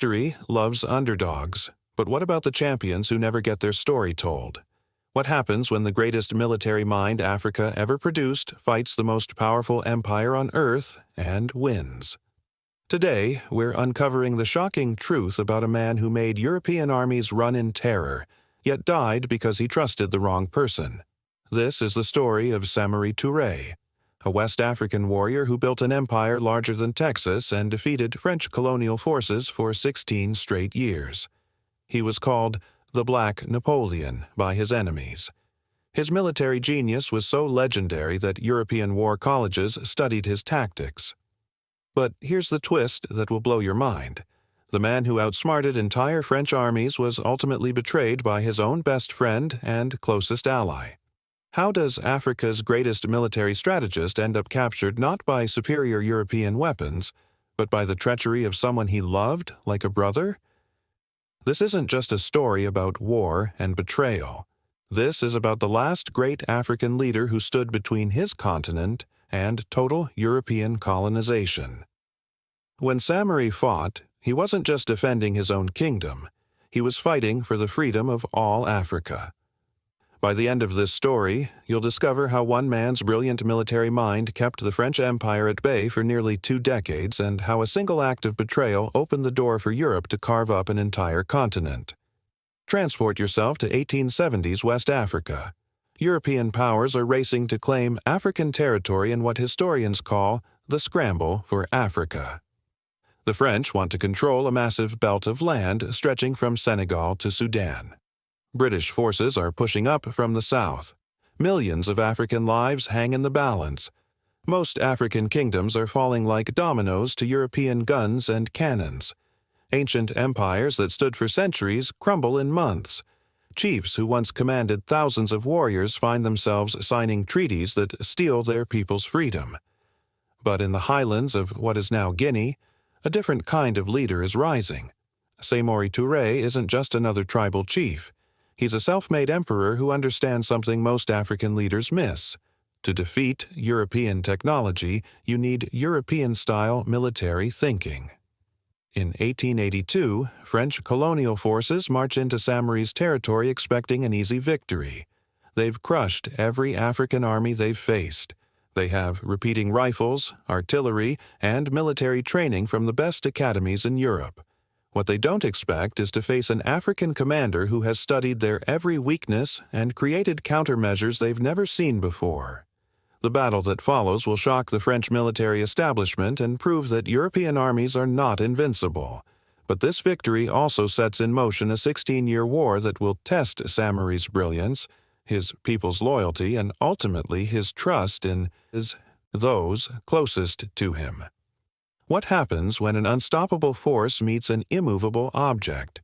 Victory loves underdogs, but what about the champions who never get their story told? What happens when the greatest military mind Africa ever produced fights the most powerful empire on Earth and wins? Today, we're uncovering the shocking truth about a man who made European armies run in terror, yet died because he trusted the wrong person. This is the story of Samory Touré, a West African warrior who built an empire larger than Texas and defeated French colonial forces for 16 straight years. He was called the Black Napoleon by his enemies. His military genius was so legendary that European war colleges studied his tactics. But here's the twist that will blow your mind. The man who outsmarted entire French armies was ultimately betrayed by his own best friend and closest ally. How does Africa's greatest military strategist end up captured not by superior European weapons, but by the treachery of someone he loved like a brother? This isn't just a story about war and betrayal. This is about the last great African leader who stood between his continent and total European colonization. When Samory fought, he wasn't just defending his own kingdom. He was fighting for the freedom of all Africa. By the end of this story, you'll discover how one man's brilliant military mind kept the French Empire at bay for nearly 2 decades and how a single act of betrayal opened the door for Europe to carve up an entire continent. Transport yourself to 1870s West Africa. European powers are racing to claim African territory in what historians call the scramble for Africa. The French want to control a massive belt of land stretching from Senegal to Sudan. British forces are pushing up from the south. Millions of African lives hang in the balance. Most African kingdoms are falling like dominoes to European guns and cannons. Ancient empires that stood for centuries crumble in months. Chiefs who once commanded thousands of warriors find themselves signing treaties that steal their people's freedom. But in the highlands of what is now Guinea, a different kind of leader is rising. Samory Touré isn't just another tribal chief. He's a self-made emperor who understands something most African leaders miss. To defeat European technology, you need European-style military thinking. In 1882, French colonial forces march into Samory's territory expecting an easy victory. They've crushed every African army they've faced. They have repeating rifles, artillery, and military training from the best academies in Europe. What they don't expect is to face an African commander who has studied their every weakness and created countermeasures they've never seen before. The battle that follows will shock the French military establishment and prove that European armies are not invincible. But this victory also sets in motion a 16-year war that will test Samory's brilliance, his people's loyalty, and ultimately his trust in those closest to him. What happens when an unstoppable force meets an immovable object?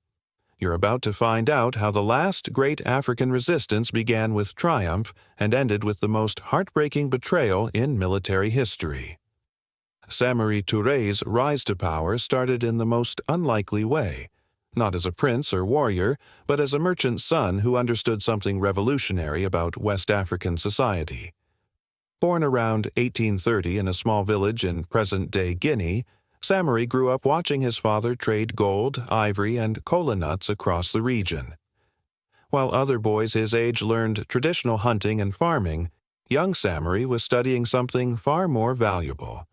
You're about to find out how the last great African resistance began with triumph and ended with the most heartbreaking betrayal in military history. Samory Touré's rise to power started in the most unlikely way, not as a prince or warrior, but as a merchant's son who understood something revolutionary about West African society. Born around 1830 in a small village in present-day Guinea, Samory grew up watching his father trade gold, ivory, and kola nuts across the region. While other boys his age learned traditional hunting and farming, young Samory was studying something far more valuable: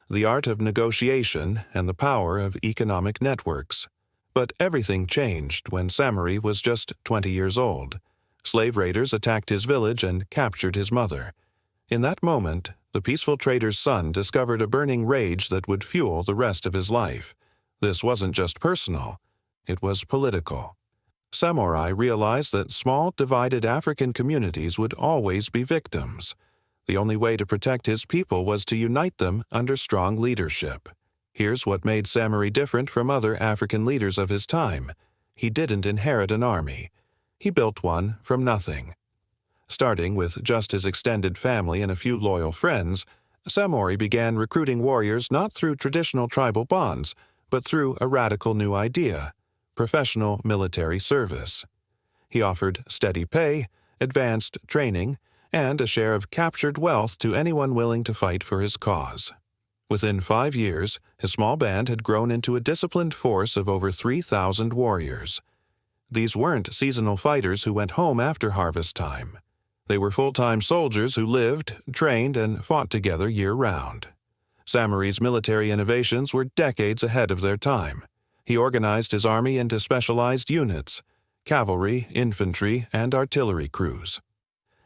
the art of negotiation and the power of economic networks. But everything changed when Samory was just 20 years old. Slave raiders attacked his village and captured his mother. In that moment, the peaceful trader's son discovered a burning rage that would fuel the rest of his life. This wasn't just personal, it was political. Samory realized that small, divided African communities would always be victims. The only way to protect his people was to unite them under strong leadership. Here's what made Samory different from other African leaders of his time. He didn't inherit an army. He built one from nothing. Starting with just his extended family and a few loyal friends, Samory began recruiting warriors not through traditional tribal bonds, but through a radical new idea: professional military service. He offered steady pay, advanced training, and a share of captured wealth to anyone willing to fight for his cause. Within 5 years, his small band had grown into a disciplined force of over 3,000 warriors. These weren't seasonal fighters who went home after harvest time. They were full-time soldiers who lived, trained, and fought together year-round. Samory's military innovations were decades ahead of their time. He organized his army into specialized units: cavalry, infantry, and artillery crews.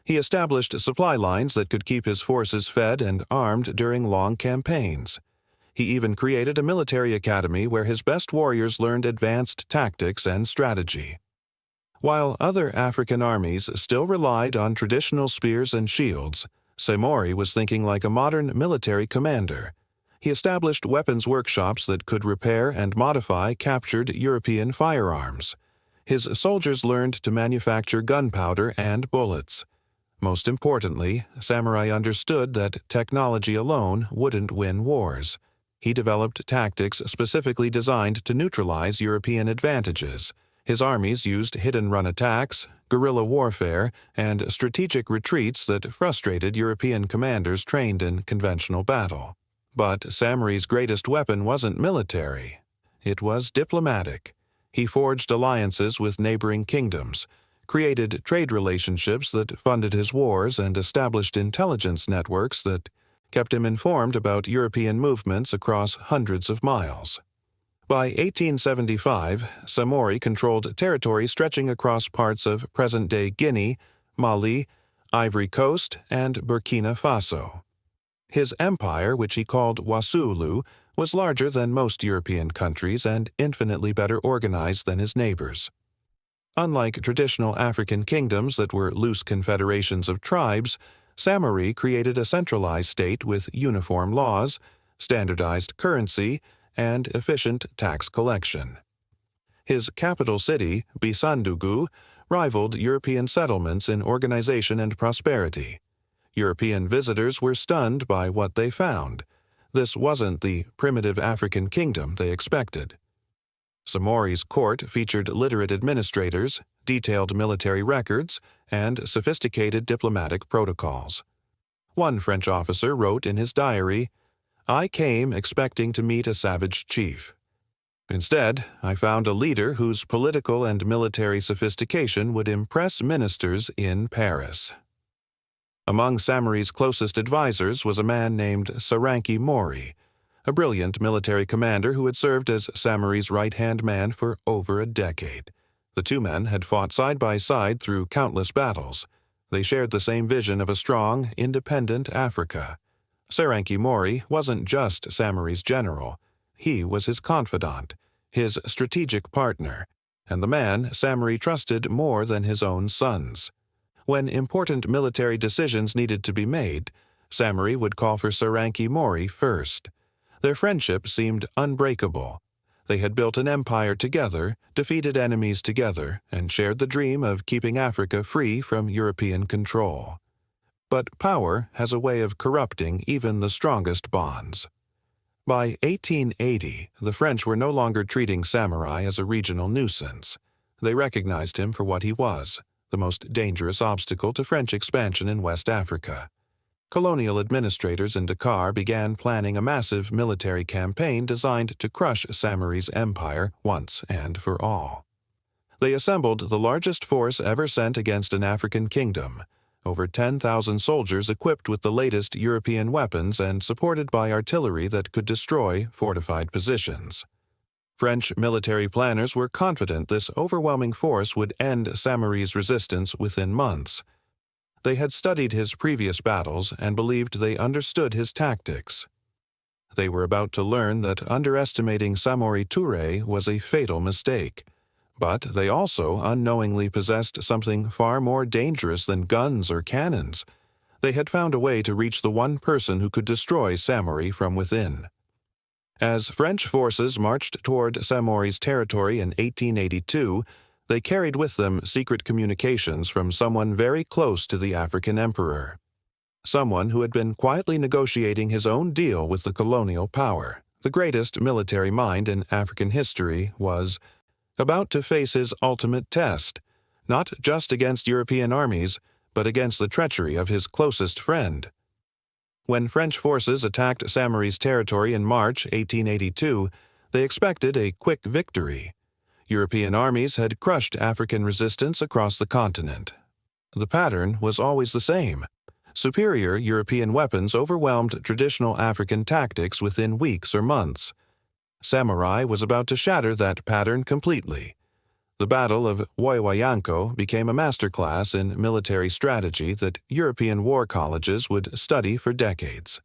He established supply lines that could keep his forces fed and armed during long campaigns. He even created a military academy where his best warriors learned advanced tactics and strategy. While other African armies still relied on traditional spears and shields, Samory was thinking like a modern military commander. He established weapons workshops that could repair and modify captured European firearms. His soldiers learned to manufacture gunpowder and bullets. Most importantly, Samurai understood that technology alone wouldn't win wars. He developed tactics specifically designed to neutralize European advantages. His armies used hit-and-run attacks, guerrilla warfare, and strategic retreats that frustrated European commanders trained in conventional battle. But Samory's greatest weapon wasn't military. It was diplomatic. He forged alliances with neighboring kingdoms, created trade relationships that funded his wars, and established intelligence networks that kept him informed about European movements across hundreds of miles. By 1875, Samory controlled territory stretching across parts of present-day Guinea, Mali, Ivory Coast, and Burkina Faso. His empire, which he called Wassoulou, was larger than most European countries and infinitely better organized than his neighbors. Unlike traditional African kingdoms that were loose confederations of tribes, Samory created a centralized state with uniform laws, standardized currency, and efficient tax collection. His capital city, Bisandugu, rivaled European settlements in organization and prosperity. European visitors were stunned by what they found. This wasn't the primitive African kingdom they expected. Samory's court featured literate administrators, detailed military records, and sophisticated diplomatic protocols. One French officer wrote in his diary, "I came expecting to meet a savage chief. Instead, I found a leader whose political and military sophistication would impress ministers in Paris." Among Samory's closest advisors was a man named Samory Touré, a brilliant military commander who had served as Samory's right-hand man for over a decade. The two men had fought side by side through countless battles. They shared the same vision of a strong, independent Africa. Samory Touré wasn't just Samory's general. He was his confidant, his strategic partner, and the man Samory trusted more than his own sons. When important military decisions needed to be made, Samory would call for Samory Touré first. Their friendship seemed unbreakable. They had built an empire together, defeated enemies together, and shared the dream of keeping Africa free from European control. But power has a way of corrupting even the strongest bonds. By 1880, the French were no longer treating Samory as a regional nuisance. They recognized him for what he was: the most dangerous obstacle to French expansion in West Africa. Colonial administrators in Dakar began planning a massive military campaign designed to crush Samory's empire once and for all. They assembled the largest force ever sent against an African kingdom, over 10,000 soldiers equipped with the latest European weapons and supported by artillery that could destroy fortified positions. French military planners were confident this overwhelming force would end Samory's resistance within months. They had studied his previous battles and believed they understood his tactics. They were about to learn that underestimating Samory Touré was a fatal mistake. But they also unknowingly possessed something far more dangerous than guns or cannons. They had found a way to reach the one person who could destroy Samory from within. As French forces marched toward Samory's territory in 1882, they carried with them secret communications from someone very close to the African emperor. Someone who had been quietly negotiating his own deal with the colonial power. The greatest military mind in African history was about to face his ultimate test, not just against European armies, but against the treachery of his closest friend. When French forces attacked Samory's territory in March 1882, they expected a quick victory. European armies had crushed African resistance across the continent. The pattern was always the same. Superior European weapons overwhelmed traditional African tactics within weeks or months. Samory was about to shatter that pattern completely. The Battle of Woiwoyanko became a masterclass in military strategy that European war colleges would study for decades.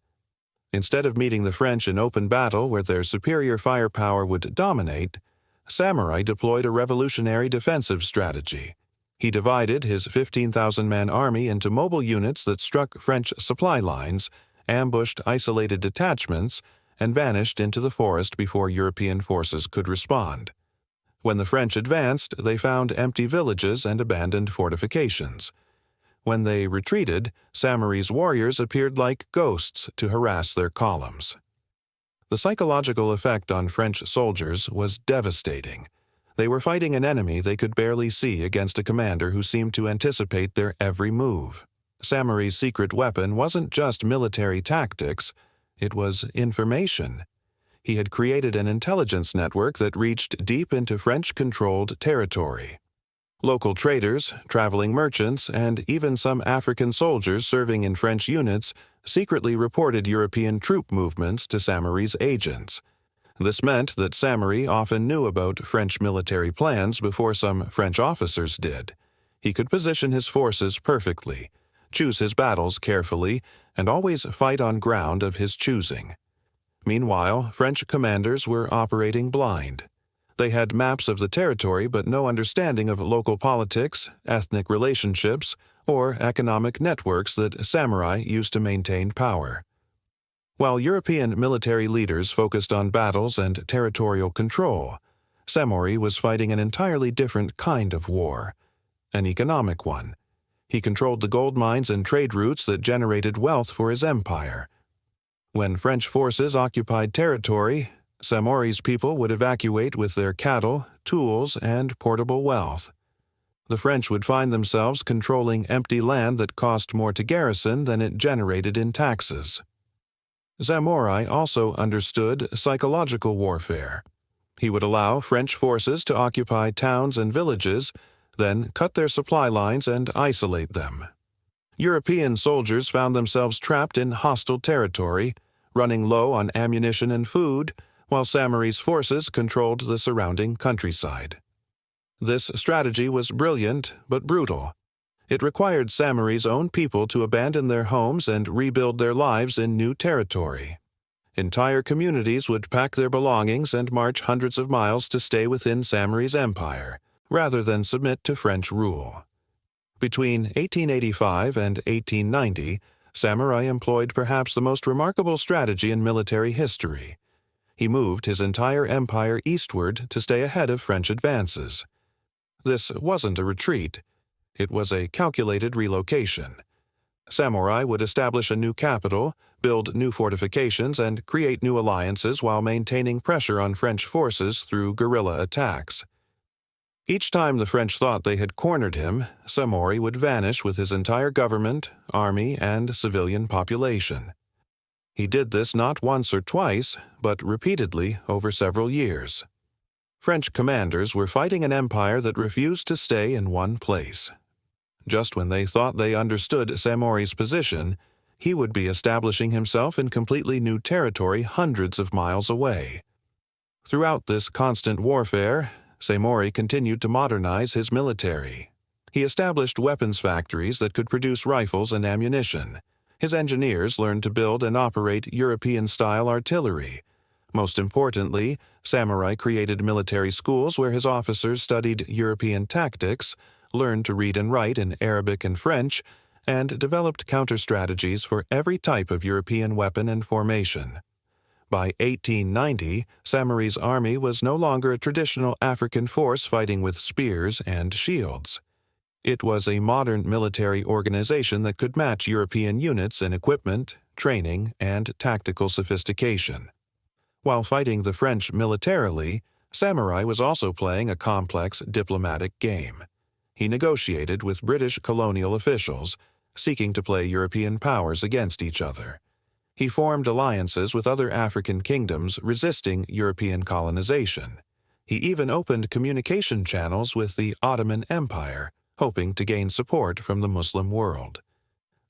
Instead of meeting the French in open battle where their superior firepower would dominate, Samory deployed a revolutionary defensive strategy. He divided his 15,000-man army into mobile units that struck French supply lines, ambushed isolated detachments, and vanished into the forest before European forces could respond. When the French advanced, they found empty villages and abandoned fortifications. When they retreated, Samory's warriors appeared like ghosts to harass their columns. The psychological effect on French soldiers was devastating. They were fighting an enemy they could barely see against a commander who seemed to anticipate their every move. Samory's secret weapon wasn't just military tactics, it was information. He had created an intelligence network that reached deep into French-controlled territory. Local traders, traveling merchants, and even some African soldiers serving in French units secretly reported European troop movements to Samory's agents. This meant that Samory often knew about French military plans before some French officers did. He could position his forces perfectly, choose his battles carefully, and always fight on ground of his choosing. Meanwhile, French commanders were operating blind. They had maps of the territory but no understanding of local politics, ethnic relationships, or economic networks that samurai used to maintain power. While European military leaders focused on battles and territorial control, Samory was fighting an entirely different kind of war, an economic one. He controlled the gold mines and trade routes that generated wealth for his empire. When French forces occupied territory, Samory's people would evacuate with their cattle, tools, and portable wealth. The French would find themselves controlling empty land that cost more to garrison than it generated in taxes. Samory also understood psychological warfare. He would allow French forces to occupy towns and villages, then cut their supply lines and isolate them. European soldiers found themselves trapped in hostile territory, running low on ammunition and food, while Samory's forces controlled the surrounding countryside. This strategy was brilliant but brutal. It required Samory's own people to abandon their homes and rebuild their lives in new territory. Entire communities would pack their belongings and march hundreds of miles to stay within Samory's empire, rather than submit to French rule. Between 1885 and 1890, Samory employed perhaps the most remarkable strategy in military history. He moved his entire empire eastward to stay ahead of French advances. This wasn't a retreat. It was a calculated relocation. Samory would establish a new capital, build new fortifications, and create new alliances while maintaining pressure on French forces through guerrilla attacks. Each time the French thought they had cornered him, Samory would vanish with his entire government, army, and civilian population. He did this not once or twice, but repeatedly over several years. French commanders were fighting an empire that refused to stay in one place. Just when they thought they understood Samory's position, he would be establishing himself in completely new territory hundreds of miles away. Throughout this constant warfare, Samory continued to modernize his military. He established weapons factories that could produce rifles and ammunition. His engineers learned to build and operate European-style artillery. Most importantly, Samory created military schools where his officers studied European tactics, learned to read and write in Arabic and French, and developed counter-strategies for every type of European weapon and formation. By 1890, Samory's army was no longer a traditional African force fighting with spears and shields. It was a modern military organization that could match European units in equipment, training, and tactical sophistication. While fighting the French militarily, Samory was also playing a complex diplomatic game. He negotiated with British colonial officials, seeking to play European powers against each other. He formed alliances with other African kingdoms resisting European colonization. He even opened communication channels with the Ottoman Empire, hoping to gain support from the Muslim world.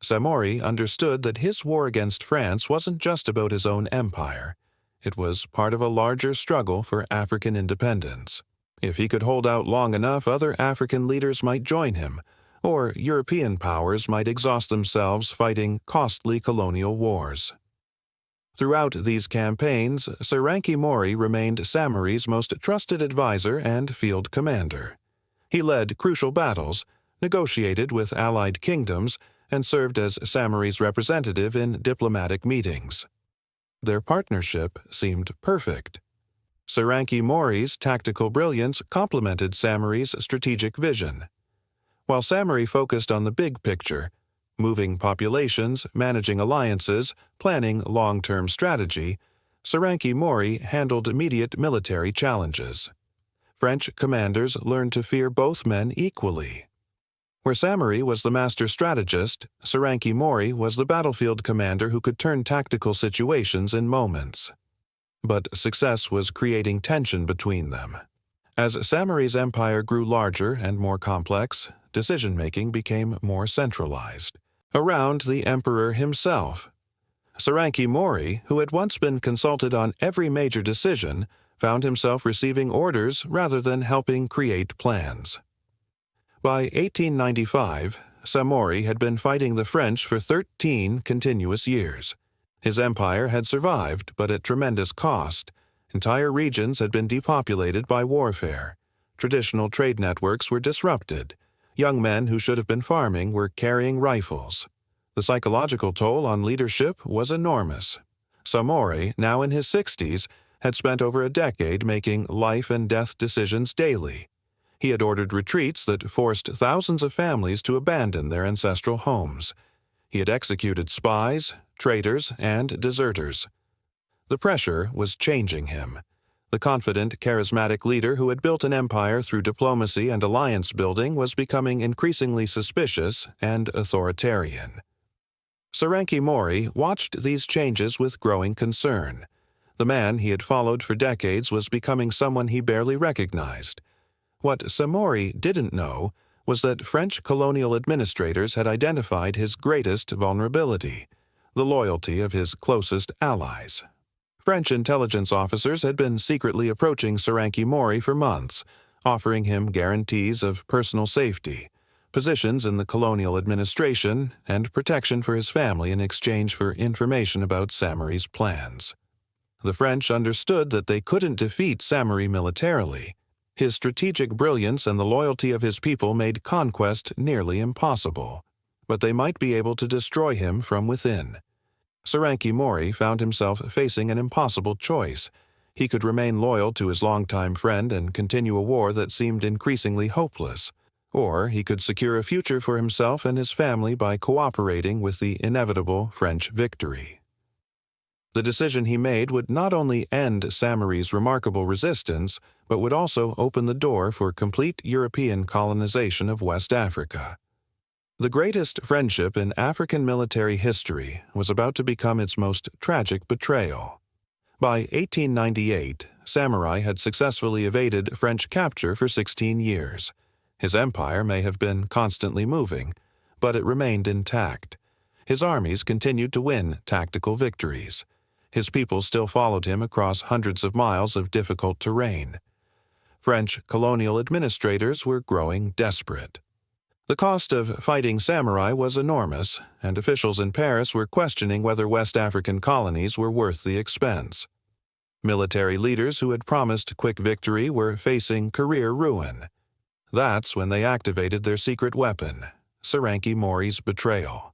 Samory understood that his war against France wasn't just about his own empire. It was part of a larger struggle for African independence. If he could hold out long enough, other African leaders might join him, or European powers might exhaust themselves fighting costly colonial wars. Throughout these campaigns, Samory Touré remained Samory's most trusted advisor and field commander. He led crucial battles, negotiated with allied kingdoms, and served as Samory's representative in diplomatic meetings. Their partnership seemed perfect. Samory Touré's tactical brilliance complemented Samory's strategic vision. While Samory focused on the big picture, moving populations, managing alliances, planning long-term strategy, Samory Touré handled immediate military challenges. French commanders learned to fear both men equally. Where Samory was the master strategist, Samory Touré was the battlefield commander who could turn tactical situations in moments. But success was creating tension between them. As Samory's empire grew larger and more complex, decision-making became more centralized, around the emperor himself. Samory Touré, who had once been consulted on every major decision, found himself receiving orders rather than helping create plans. By 1895, Samory had been fighting the French for 13 continuous years. His empire had survived, but at tremendous cost. Entire regions had been depopulated by warfare. Traditional trade networks were disrupted. Young men who should have been farming were carrying rifles. The psychological toll on leadership was enormous. Samory, now in his 60s, had spent over a decade making life and death decisions daily. He had ordered retreats that forced thousands of families to abandon their ancestral homes. He had executed spies, traitors, and deserters. The pressure was changing him. The confident, charismatic leader who had built an empire through diplomacy and alliance building was becoming increasingly suspicious and authoritarian. Samory Touré watched these changes with growing concern. The man he had followed for decades was becoming someone he barely recognized. What Samory didn't know was that French colonial administrators had identified his greatest vulnerability, the loyalty of his closest allies. French intelligence officers had been secretly approaching Samory Touré for months, offering him guarantees of personal safety, positions in the colonial administration, and protection for his family in exchange for information about Samory's plans. The French understood that they couldn't defeat Samory militarily. His strategic brilliance and the loyalty of his people made conquest nearly impossible, but they might be able to destroy him from within. Samory Touré found himself facing an impossible choice. He could remain loyal to his longtime friend and continue a war that seemed increasingly hopeless, or he could secure a future for himself and his family by cooperating with the inevitable French victory. The decision he made would not only end Samory's remarkable resistance, but would also open the door for complete European colonization of West Africa. The greatest friendship in African military history was about to become its most tragic betrayal. By 1898, Samory had successfully evaded French capture for 16 years. His empire may have been constantly moving, but it remained intact. His armies continued to win tactical victories. His people still followed him across hundreds of miles of difficult terrain. French colonial administrators were growing desperate. The cost of fighting samurai was enormous, and officials in Paris were questioning whether West African colonies were worth the expense. Military leaders who had promised quick victory were facing career ruin. That's when they activated their secret weapon, Samory Touré's betrayal.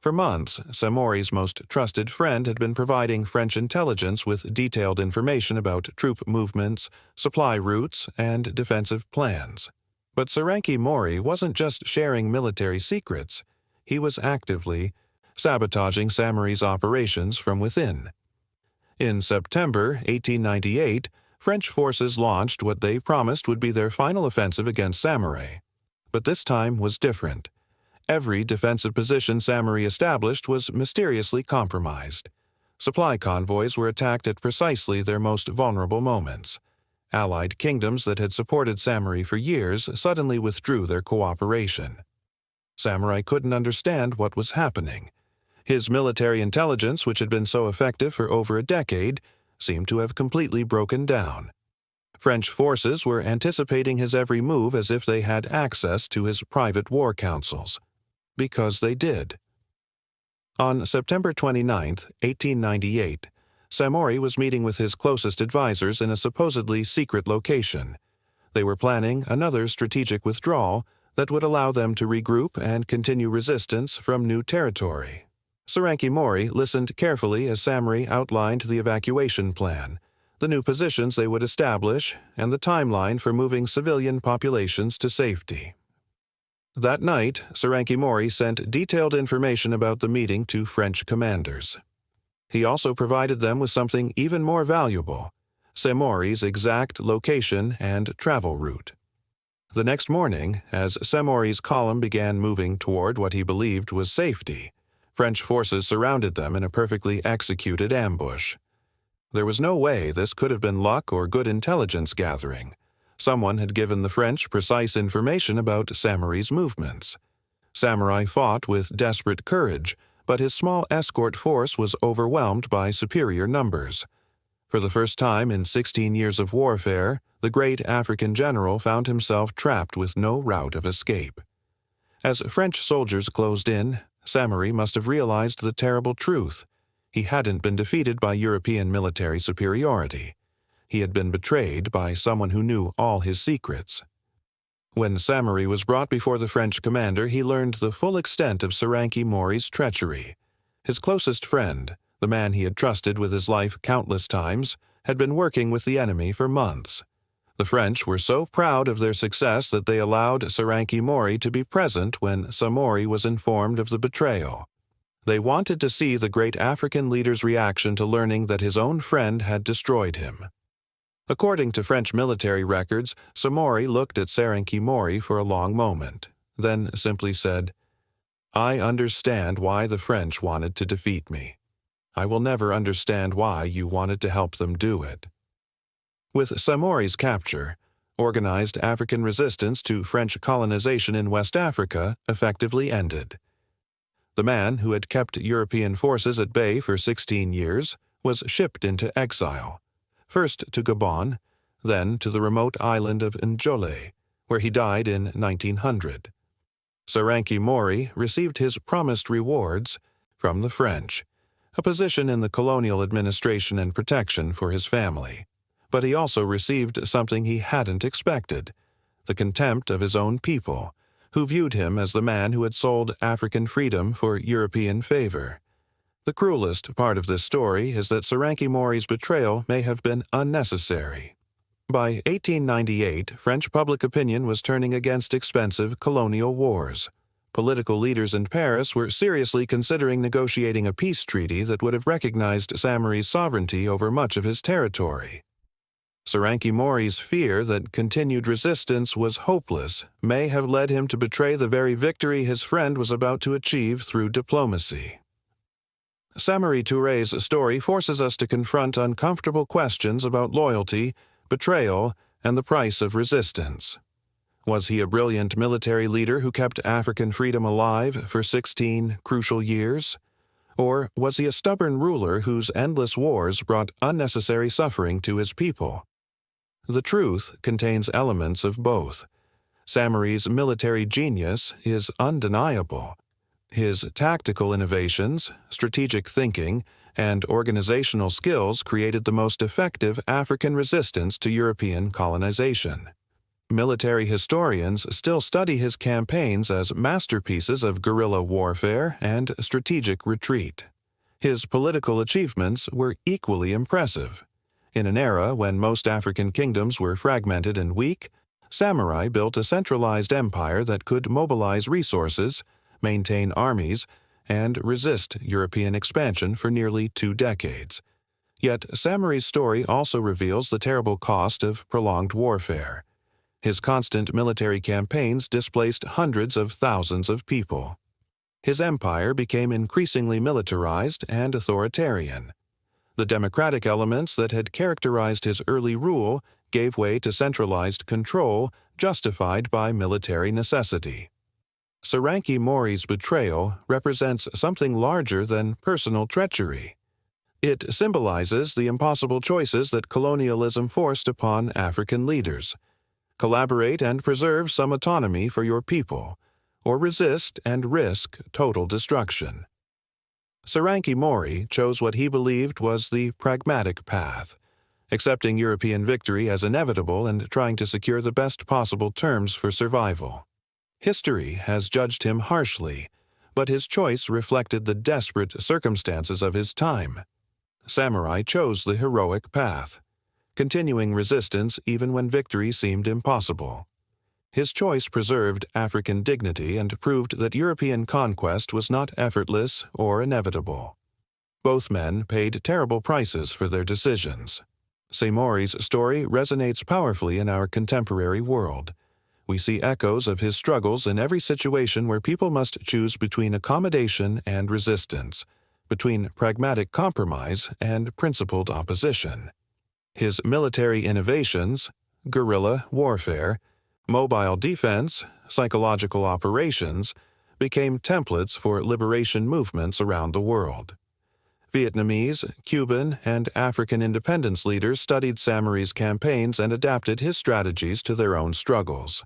For months, Samory's most trusted friend had been providing French intelligence with detailed information about troop movements, supply routes, and defensive plans. But Samory Touré wasn't just sharing military secrets. He was actively sabotaging Samory's operations from within. In September 1898, French forces launched what they promised would be their final offensive against Samory. But this time was different. Every defensive position Samory established was mysteriously compromised. Supply convoys were attacked at precisely their most vulnerable moments. Allied kingdoms that had supported Samory for years suddenly withdrew their cooperation. Samory couldn't understand what was happening. His military intelligence, which had been so effective for over a decade, seemed to have completely broken down. French forces were anticipating his every move as if they had access to his private war councils. Because they did. On September 29, 1898, Samory was meeting with his closest advisors in a supposedly secret location. They were planning another strategic withdrawal that would allow them to regroup and continue resistance from new territory. Samory Touré listened carefully as Samory outlined the evacuation plan, the new positions they would establish, and the timeline for moving civilian populations to safety. That night, Samory Touré sent detailed information about the meeting to French commanders. He also provided them with something even more valuable: Samory's exact location and travel route. The next morning, as Samory's column began moving toward what he believed was safety, French forces surrounded them in a perfectly executed ambush. There was no way this could have been luck or good intelligence gathering. Someone had given the French precise information about Samory's movements. Samory fought with desperate courage, but his small escort force was overwhelmed by superior numbers. For the first time in 16 years of warfare, the great African general found himself trapped with no route of escape. As French soldiers closed in, Samory must have realized the terrible truth. He hadn't been defeated by European military superiority. He had been betrayed by someone who knew all his secrets. When Samory was brought before the French commander, he learned the full extent of Samory Touré's treachery. His closest friend, the man he had trusted with his life countless times, had been working with the enemy for months. The French were so proud of their success that they allowed Samory Touré to be present when Samory was informed of the betrayal. They wanted to see the great African leader's reaction to learning that his own friend had destroyed him. According to French military records, Samory looked at Samory Touré for a long moment, then simply said, "I understand why the French wanted to defeat me. I will never understand why you wanted to help them do it." With Samory's capture, organized African resistance to French colonization in West Africa effectively ended. The man who had kept European forces at bay for 16 years was shipped into exile, first to Gabon, then to the remote island of Njole, where he died in 1900. Samory Touré received his promised rewards from the French, a position in the colonial administration and protection for his family. But he also received something he hadn't expected: the contempt of his own people, who viewed him as the man who had sold African freedom for European favor. The cruelest part of this story is that Samory Touré's betrayal may have been unnecessary. By 1898, French public opinion was turning against expensive colonial wars. Political leaders in Paris were seriously considering negotiating a peace treaty that would have recognized Samory's sovereignty over much of his territory. Samory Touré's fear that continued resistance was hopeless may have led him to betray the very victory his friend was about to achieve through diplomacy. Samory Touré's story forces us to confront uncomfortable questions about loyalty, betrayal, and the price of resistance. Was he a brilliant military leader who kept African freedom alive for 16 crucial years? Or was he a stubborn ruler whose endless wars brought unnecessary suffering to his people? The truth contains elements of both. Samory's military genius is undeniable. His tactical innovations, strategic thinking, and organizational skills created the most effective African resistance to European colonization. Military historians still study his campaigns as masterpieces of guerrilla warfare and strategic retreat. His political achievements were equally impressive. In an era when most African kingdoms were fragmented and weak, Samory built a centralized empire that could mobilize resources, maintain armies, and resist European expansion for nearly 2 decades. Yet Samory's story also reveals the terrible cost of prolonged warfare. His constant military campaigns displaced hundreds of thousands of people. His empire became increasingly militarized and authoritarian. The democratic elements that had characterized his early rule gave way to centralized control justified by military necessity. Samory Touré betrayal represents something larger than personal treachery. It symbolizes the impossible choices that colonialism forced upon African leaders. Collaborate and preserve some autonomy for your people, or resist and risk total destruction. Samory Touré chose what he believed was the pragmatic path, accepting European victory as inevitable and trying to secure the best possible terms for survival. History has judged him harshly, but his choice reflected the desperate circumstances of his time. Samurai chose the heroic path, continuing resistance even when victory seemed impossible. His choice preserved African dignity and proved that European conquest was not effortless or inevitable. Both men paid terrible prices for their decisions. Samory's story resonates powerfully in our contemporary world. We see echoes of his struggles in every situation where people must choose between accommodation and resistance, between pragmatic compromise and principled opposition. His military innovations, guerrilla warfare, mobile defense, psychological operations, became templates for liberation movements around the world. Vietnamese, Cuban, and African independence leaders studied Samory's campaigns and adapted his strategies to their own struggles.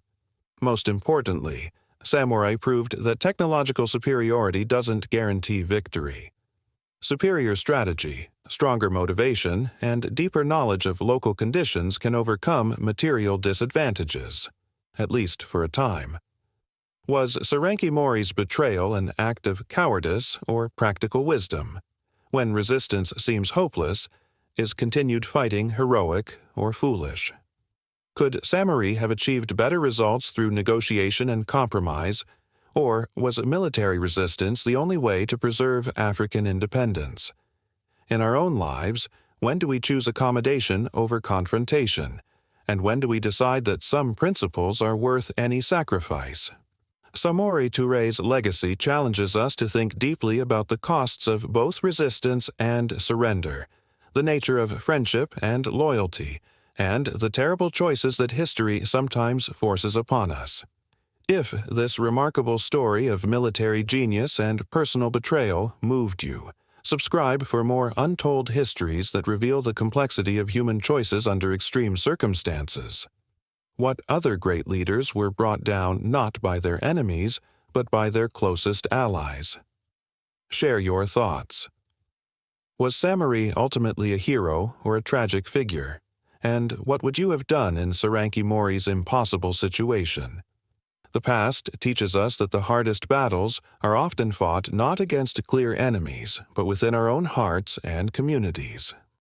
Most importantly, Samory proved that technological superiority doesn't guarantee victory. Superior strategy, stronger motivation, and deeper knowledge of local conditions can overcome material disadvantages, at least for a time. Was Samory Touré's betrayal an act of cowardice or practical wisdom? When resistance seems hopeless, is continued fighting heroic or foolish? Could Samory have achieved better results through negotiation and compromise, or was military resistance the only way to preserve African independence? In our own lives, when do we choose accommodation over confrontation? And when do we decide that some principles are worth any sacrifice? Samory Touré's legacy challenges us to think deeply about the costs of both resistance and surrender, the nature of friendship and loyalty, and the terrible choices that history sometimes forces upon us. If this remarkable story of military genius and personal betrayal moved you, subscribe for more untold histories that reveal the complexity of human choices under extreme circumstances. What other great leaders were brought down not by their enemies, but by their closest allies? Share your thoughts. Was Samory ultimately a hero or a tragic figure? And what would you have done in Samory Touré's impossible situation? The past teaches us that the hardest battles are often fought not against clear enemies, but within our own hearts and communities.